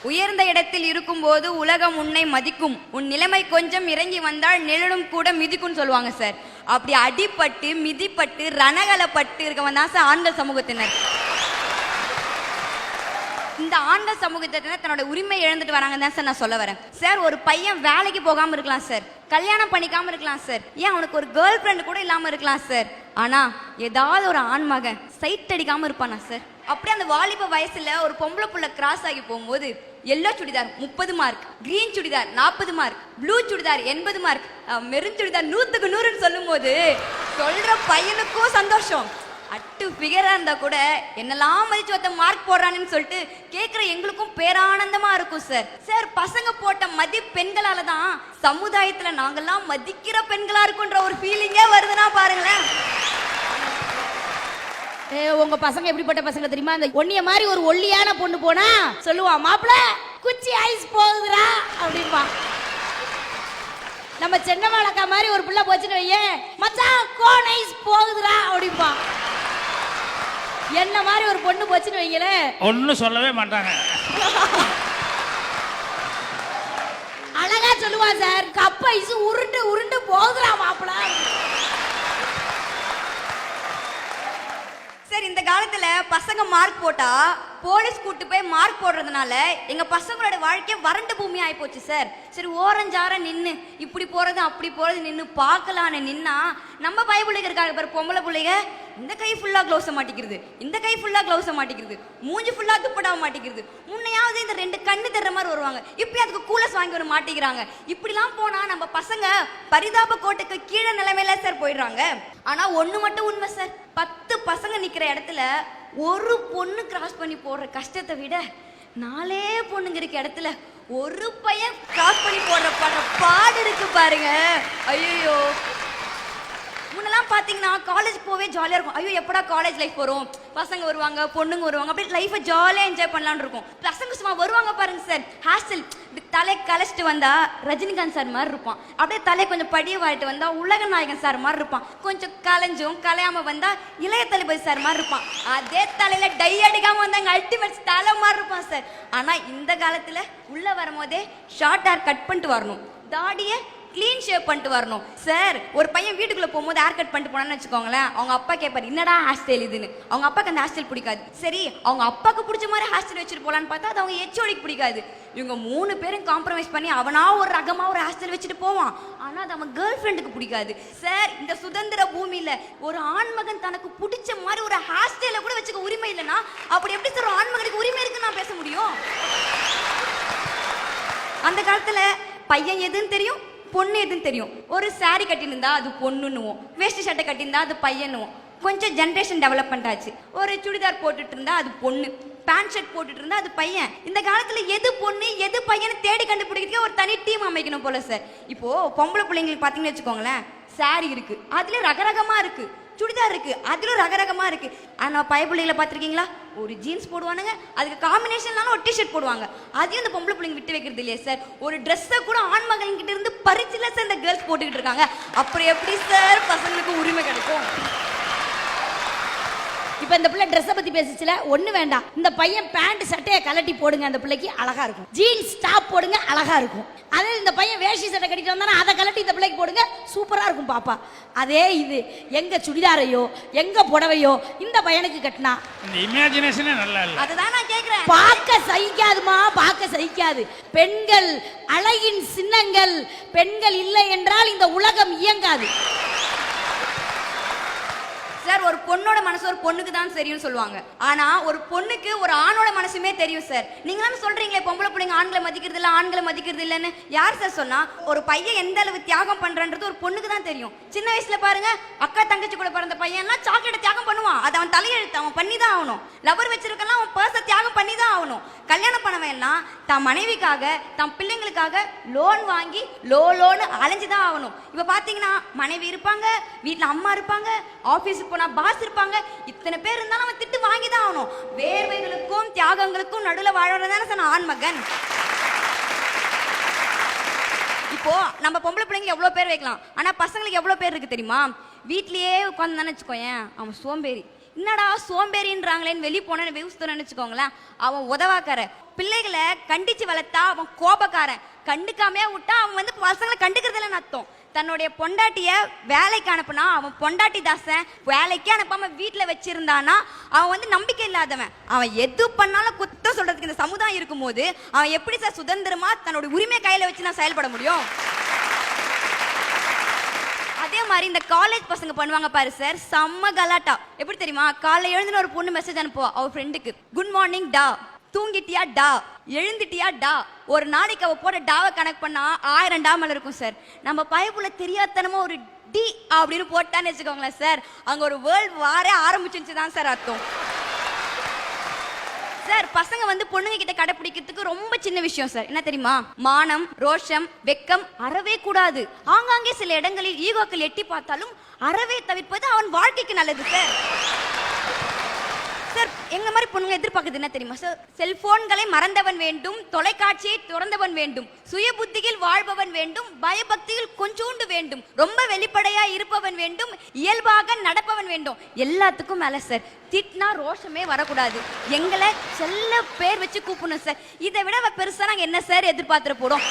உயர்ந்த இடத்தில் இருக்கும்போது உலகம் உன்னை மதிக்கும், உன் நிலைமை கொஞ்சம் இறங்கி வந்தால் நிழலும் கூட மிதிக்கும்னு சொல்லுவாங்க சார். அப்படி அடிபட்டு மிதிப்பட்டு ரணகலப்பட்டு இருக்கவன் தான் சார் ஆண்கள் சமூகத்தினர். இந்த ஆண்கள் சமூகத்தினர் தன்னோட உரிமை இழந்துட்டு வராங்க தான் சார் நான் சொல்ல வரேன். சார் ஒரு பையன் வேலைக்கு போகாம இருக்கலாம் சார், கல்யாணம் பண்ணிக்காம இருக்கலாம் சார், ஏன் அவனுக்கு ஒரு கேர்ள் ஃப்ரெண்ட் கூட இல்லாம இருக்கலாம் சார். ஆனா ஏதாவது ஒரு ஆண் மகன் சைட் அடிக்காம இருப்பானா சார்? அப்படியே அந்த வாலிப வயசுல ஒரு பொம்பளை புள்ள கிராஸ் ஆகி போகும்போது yellow churidar 30 mark, green churidar 40 mark, blue churidar 80 mark, maroon churidar 100க்கு 100ன்னு சொல்லும் போது சொல்ற பையனுக்கும் சந்தோஷம், அட்டு ஃபிகரா இருந்தா கூட என்னெல்லாம் மதிச்சு ஒருத்த மார்க் போடுறான்னு சொல்லிட்டு கேட்கிற எங்களுக்கும் பேரானந்தமா இருக்கும் சார். சார் பசங்க போட்ட மதி பெண்களால தான் சமுதாயத்துல நாங்கெல்லாம் மதிக்கிற பெண்களா இருக்குன்ற ஒரு ஃபீலிங்கே வருதுன்னா பாருங்களேன். உங்க பசங்க எப்படிப்பட்ட பசங்க தெரியுமா? இந்த ஒன்னிய மாதிரி ஒரு ஒல்லியான பொண்ணு போனா சொல்லுவான், மாப்பிள்ள குச்சி ஐஸ் போகுதுரா அப்படின்பா. நம்ம சென்னமாலக்கா மாதிரி ஒரு புள்ள போச்சுன்னு வையே, மச்சான் கோன் ஐஸ் போகுதுரா அப்படின்பா. என்ன மாதிரி ஒரு பொண்ணு போச்சுன்னு வைங்களே ஒன்னும் சொல்லவே மாட்டாங்க. அழகா சொல்லுவான் சார், கப் ஐஸ் உருண்டு உருண்டு போகுதுரா மாப்பிள்ள. சார் இந்த காலத்துல பசங்க மார்க் போட்டா போலீஸ் கூட்டு போய் மார்க் போடுறதுனால எங்க பசங்களோட வாழ்க்கைய வறண்ட பூமி ஆயி போச்சு சார். சரி ஓரஞ்சார நின்னு இப்படி போறது அப்படி போறது நின்னு பார்க்கலான்னு நின்னா நம்ம பைபிளுக்கு இருக்காங்க பாரு பொம்பளை பிள்ளைங்க, இந்த கை ஃபுல்லா க்ளவுஸ மாட்டிக்கிறது, இந்த கை ஃபுல்லா க்ளவுஸ மாட்டிக்கிறது, மூஞ்சி ஃபுல்லா துப்படாம மாட்டிக்கிறது, முன்னையாவது இந்த 2 கண்ணு தர்ற மாதிரி வருவாங்க, இப்ப அதுக்கு கூலஸ் வாங்கி ஒரு மாட்டிக்கிறாங்க. இப்படிலாம் போனா நம்ம பசங்க பரிதாப கோட்டுக்கு கீழே நிலைமையில சார் போயிடுறாங்க. ஆனா ஒண்ணு மட்டும் உண்மை சார், 10 பசங்க நிக்கிற இடத்துல ஒரு பொண்ணு கிராஸ் பண்ணி போடுற கஷ்டத்தை விட 4 பொண்ணுங்க இருக்க இடத்துல ஒரு பையன் கிராஸ் பண்ணி படுற பாடு இருக்கு பாருங்க. ஐயோ முன்னெல்லாம் பாத்தீங்கன்னா காலேஜ் போவே ஜாலியா இருக்கும். ஐயோ எப்படா காலேஜ் லைஃப் வரும், பசங்க வருவாங்க பொண்ணுங்க வருவாங்க, அப்படியே லைஃபை ஜாலியா என்ஜாய் பண்ணலாம்னு இருக்கும். பசங்க சும்மா வருவாங்க பாருங்க சார், ஹேர்ஸ்டைல் தலை கலைச்சிட்டு வந்தா ரஜினிகாந்த் சார் மாதிரி இருப்பான், அப்படியே தலை கொஞ்சம் படிய வாழிட்டு வந்தா உலக நாயகன் சார் மாதிரி இருப்பான், கொஞ்சம் கலைஞ்சும் கலையாம வந்தா இளைய தளபதி சார் மாதிரி இருப்பான், அதே தலையில டை அடிக்காம வந்தாங்க அல்டிமேட் தலை மாதிரி இருப்பான் சார். ஆனா இந்த காலத்துல உள்ள வரும்போதே ஷார்ட் ஹேர் கட் பண்ணிட்டு வரணும், தாடிய கிளீன் ஷேப் பண்ணிட்டு வரணும் சார். ஒரு பையன் வீட்டுக்குள்ள போகும்போது ஹேர் கட் பண்ணிட்டு போனான்னு வச்சுக்கோங்களேன், அவங்க அப்பா கேட்பாரு என்னடா ஹேர் ஸ்டைல் இதுன்னு. அவங்க அப்பாக்கு அந்த ஹேர் ஸ்டைல் பிடிக்காது. சரி அவங்க அப்பாக்கு பிடிச்ச மாதிரி ஹேர் ஸ்டைல் வச்சுட்டு போலான்னு பார்த்தா அது அவங்க ஹெச்ஓடிக்கு பிடிக்காது. இவங்க 3 பேரும் காம்ப்ரமைஸ் பண்ணி அவனா ஒரு ரகமா ஒரு ஹேர் ஸ்டைல் வச்சுட்டு போவான், ஆனா அது அவன் கேர்ள் ஃப்ரெண்டுக்கு பிடிக்காது சார். இந்த சுதந்திர பூமியில ஒரு ஆண்மகன் தனக்கு பிடிச்ச மாதிரி ஒரு ஹேர் ஸ்டைல கூட வச்சுக்க உரிமை இல்லைன்னா அப்படி எப்படி சார் ஒரு ஆண்மகனுக்கு உரிமை இருக்குன்னு நான் பேச முடியும்? அந்த காலத்துல பையன் எதுன்னு தெரியும், பொண்ணு எதுன்னு தெரியும். ஒரு சாரி கட்டியிருந்தா அது பொண்ணுன்னுவோம், வேஷ்டி சட்டை கட்டியிருந்தா அது பையனுவோம். கொஞ்சம் ஜென்ரேஷன் டெவலப்மெண்ட் ஆச்சு, ஒரு சுடிதார் போட்டுட்டு இருந்தா அது பொண்ணு, பேண்ட் ஷர்ட் போட்டுட்டு இருந்தா அது பையன். இந்த காலத்துல எது பொண்ணு எது பையனை தேடி கண்டுபிடிக்கிறதுக்கே ஒரு தனி டீம் அமைக்கணும் போல சார். இப்போ பொம்பளை பிள்ளைங்களுக்கு பாத்தீங்கன்னு வச்சுக்கோங்களேன், சாரி இருக்கு அதுல ரகரகமா இருக்கு, சுடிதார் இருக்கு அதுல ரகரகமா இருக்கு. ஆனா பைபிள்ல பாத்திருக்கீங்களா, ஒரு ஜீன்ஸ் போடுவானுங்க அதுக்கு காம்பினேஷன்னால ஒரு டிஷர்ட் போடுவாங்க, அதையும் இந்த பொம்பளை பிள்ளைங்க விட்டு வைக்கிறது இல்லையா சார். ஒரு ட்ரெஸ்ஸை கூட ஆண் மகன் கிட்ட இருந்து பறிச்சுல சார் இந்த கேர்ள்ஸ் போட்டுக்கிட்டு இருக்காங்க. அப்புறம் எப்படி சார் பசங்களுக்கு உரிமை கிடைக்கும்? இப்ப இந்த பிள்ளை ட்ரெஸ்ஸை பத்தி பேசிச்சுல, ஒண்ணு வேண்டாம், இந்த பையன் பேண்ட் சட்டையை கலட்டி போடுங்க, அந்த பிள்ளைக்கு அழகா இருக்கும். ஜீன்ஸ் டாப் போடுங்க அழகா இருக்கும். அதே இந்த பையன் வேஷ்டி சட்டை கட்டிட்டு வந்தானா அதை கலட்டி இந்த பிள்ளைக்கு போடுங்க சூப்பரா இருக்கும் பாப்பா. அதே இது எங்க சுடிதாரையோ எங்க புடவையோ இந்த பையனுக்கு கட்டினா இந்த இமேஜினேஷனே நல்லா இல்ல. அதுதான் நான் கேக்குறேன். பார்க்க சகிக்காதுமா, பார்க்க சகிக்காது. பெண்கள் அழகின் சின்னங்கள், பெண்கள் இல்லை என்றால் இந்த உலகம் இயங்காது சார். ஒரு பொண்ணோட மனசு ஒரு பொண்ணுக்கு தான் தெரியும் சொல்லுவாங்க, ஆனா ஒரு பொண்ணுக்கு ஒரு ஆணோட மனசுமே தெரியும் சார். நீங்களும் சொல்றீங்களே பொம்பளை பிள்ளைங்க ஆண்களை மதிக்கிறது இல்ல ஆண்களை மதிக்கிறது இல்லன்னு, யார் சார் சொன்னா? ஒரு பையன் எந்த அளவு தியாகம் பண்றன்றது ஒரு பொண்ணுக்கு தான் தெரியும். சின்ன வயசுல பாருங்க, அக்கா தங்கச்சி கூட பிறந்த பையன்லாம் சாக்லேட் தியாகம் பண்ணுவான், அது அவன் தலையெழுத்து, அவன் பண்ணி தான் ஆகணும். லவர் வச்சிருக்கலாம் அவன் பர்ஸை தியாகம் பண்ணி தான் ஆகணும். கல்யாணம் பண்ணவன் எல்லாம் தன் மனைவிக்காக தன் பிள்ளைங்களுக்காக லோன் வாங்கி லோன்னு அலைஞ்சுதான் ஆகணும். இப்ப பாத்தீங்கன்னா மனைவி இருப்பாங்க, வீட்டுல அம்மா இருப்பாங்க, ஆபீஸுக்கு போனா பாஸ் இருப்பாங்க, இத்தனை பேர் இருந்தாலும் அவன் திட்டு வாங்கிதான் ஆகணும். வேர்வைகளுக்கும் தியாகங்களுக்கும் நடுவுல வாழறதானே சார் ஆண் மகன். இப்போ நம்ம பொம்பளை பிள்ளைங்க எவ்வளவு பேர் வைக்கலாம், ஆனா பசங்களுக்கு எவ்வளவு பேர் இருக்கு தெரியுமா? வீட்லயே உட்காந்து வச்சுக்கோயேன், அவன் சோம்பேறி, என்னடா சோம்பேறின்றாங்களேன்னு வெளியே போன நினைச்சுக்கோங்களேன், அவன் உதவாக்கார பிள்ளைகளை கண்டிச்சு வளர்த்தா அவன் கோபக்காரன், கண்டுக்காமையா விட்டா அவன் வந்து பசங்களை கண்டுக்கிறது இல்லைன்னு அர்த்தம். தன்னுடைய பொண்டாட்டிய வேலைக்கு அனுப்புனா அவன் பொண்டாட்டி தாசன், வேலைக்கே அனுப்பாம வீட்டுல வச்சிருந்தானா அவன் வந்து நம்பிக்கை இல்லாதவன். அவன் எது பண்ணாலும் குத்தம் சொல்றதுக்கு இந்த சமுதாயம் இருக்கும் போது அவன் எப்படி சார் சுதந்திரமா தன்னோட உரிமை கையில வச்சு நான் செயல்பட முடியும்? அதே மாதிரி இந்த காலேஜ் பசங்க பண்ணுவாங்க பாரு சார், செம்ம கலாட்டா. எப்படி தெரியுமா? காலைல எழுந்துன ஒரு பொண்ணு மெசேஜ் அனுப்புவா அவ ஃப்ரெண்டுக்கு, குட் மார்னிங் டா, தூங்கிட்டியா டா, எழுந்துட்டியா டா. ஒரு நாளைக்கு அவ போட டாவை கனெக்ட் பண்ணா 1000 டா மேல இருக்கும் சார். நம்ம பயப்புல தெரியாதனமா ஒரு டி அப்படின்னு போட்டான்னு வச்சுக்கோங்களேன் சார், அங்க ஒரு வேர்ல்ட் வாரே ஆரம்பிச்சுன்னு தான் சார் அர்த்தம். சார் பசங்க வந்து பொண்ணுங்க கிட்ட கடைபிடிக்கிறதுக்கு ரொம்ப சின்ன விஷயம் சார். என்ன தெரியுமா? மானம், ரோஷம், வெக்கம் அறவே கூடாது. ஆங்காங்கே சில இடங்களில் ஈகோக்கள் எட்டி பார்த்தாலும் அறவே தவிர்ப்பது அவன் வாழ்க்கைக்கு நல்லது சார். சார் எங்க மாதிரி பொண்ணுங்க எதிர்பார்க்குது என்ன தெரியுமா சார்? செல்போன்களை மறந்தவன் வேண்டும், தொலைக்காட்சியை துறந்தவன் வேண்டும், சுய புத்தியில் வாழ்பவன் வேண்டும், பயபக்தியில் கொஞ்சோண்டு வேண்டும், ரொம்ப வெளிப்படையா இருப்பவன் வேண்டும், இயல்பாக நடப்பவன் வேண்டும். எல்லாத்துக்கும் மேல சார் திட்டினா ரோஷமே வரக்கூடாது. எங்களை செல்ல பேர் வச்சு கூப்பிடணும் சார். இதை விட பெருசா நாங்க என்ன சார் எதிர்பார்த்துட போறோம்?